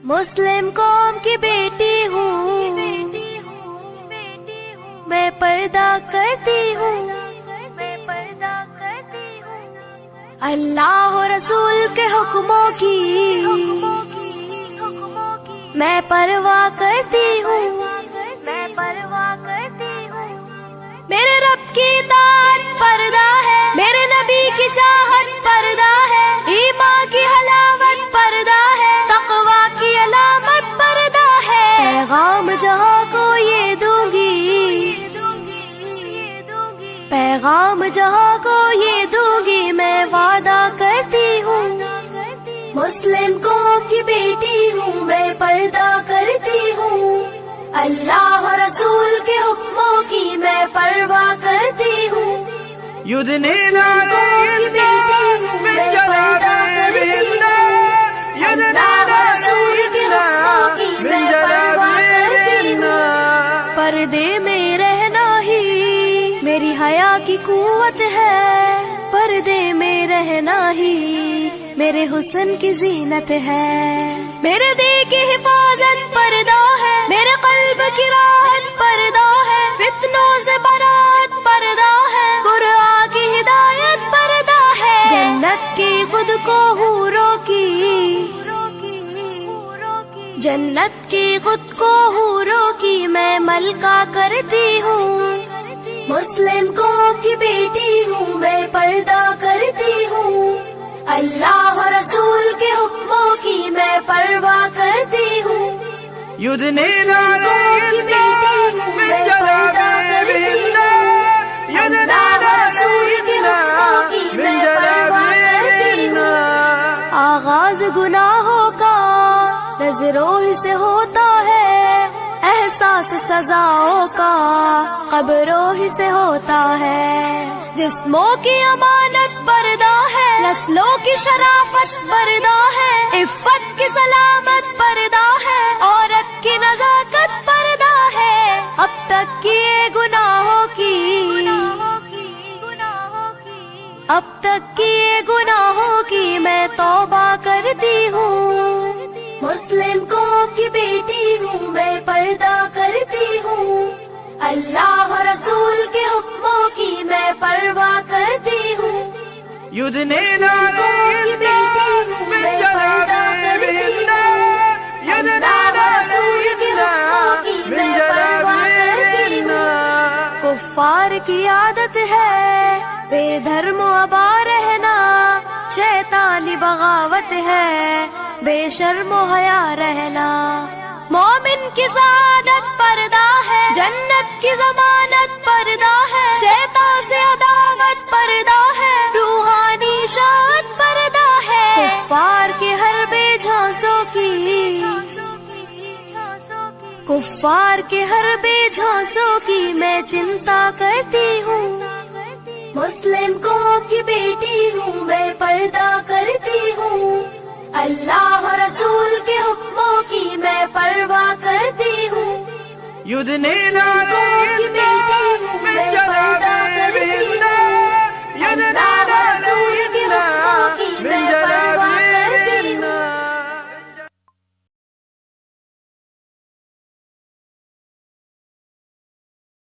مسلم قوم کی بیٹی ہوں، میں پردہ کرتی ہوں، اللہ و رسول کے حکموں کی میں پرواہ کرتی ہوں، میرے رب کی اطاعت پردہ ہے، میرے نبی کی چاہت پردہ ہے، ایمان کی حلاوت پردہ ہے، تقوی کی علامت پردہ ہے، پیغام جہاں کو یہ دوں گی، پیغام جہاں کو یہ دوں گی، میں وعدہ کرتی ہوں، مسلم قوم کی بیٹی ہوں، میں پردہ کرتی ہوں، اللہ و رسول کے حکموں کی میں پرواہ کرتی ہوں، يدنين عليهن من جلابيبهن يدنين عليهن من جلابيبهن پردے میں رہنا ہی میری حیا کی قوت ہے، پردے میں رہنا ہی میرے حسن کی زینت ہے، میرے دل کی حفاظت پردہ ہے، میرے قلب کی راحت پردہ ہے، فتنوں سے برات پردہ ہے، قرآن کی ہدایت پردہ ہے، جنت کی خود کو حوروں کی، جنت کی خود کو حوروں کی میں ملکہ کرتی ہوں، مسلم قوم کی بیٹی ہوں، میں پردہ کرتی ہوں، اللہ و رسول کے حکموں کی میں پرواہ کرتی ہوں، يدنين عليهن من جلابيبهن يدنين عليهن من جلابيبهن آغاز گناہوں کا نظروں ہی سے ہوتا ہے، احساس سزاؤں کا قبروں ہی سے ہوتا ہے، جسموں کی امانت پردہ ہے، نسلوں کی شرافت پردہ ہے، عفت کی سلامت پردہ ہے، عورت کی نزاکت پردہ ہے، اب تک کیے گناہوں کی، اب تک کیے گناہوں کی میں توبہ کرتی ہوں، مسلم قوم کی بیٹی ہوں، میں پردہ کرتی ہوں، اللہ و رسول کے حکموں کی میں پرواہ کرتی ہوں، يدنين عليهن من جلابيبهن يدنين عليهن من جلابيبهن کفار کی عادت ہے بے دھرم و ابا رہنا، شیطانی بغاوت ہے بے شرم و حیا رہنا، مومن کی سعادت پردہ ہے، جنت کی ضمانت پردہ ہے، شیطان سے عداوت پردہ ہے، روحانی شاعت پردہ ہے، کفار کے ہر بے جھانسوں کی، کفار کے ہر بے جھانسوں کی میں چنتا کرتی ہوں، مسلم قوم کی بیٹی ہوں، میں پردہ کرتی ہوں، اللہ و رسول کے حکموں کی میں پرواہ کرتی ہوں، يدنين عليهن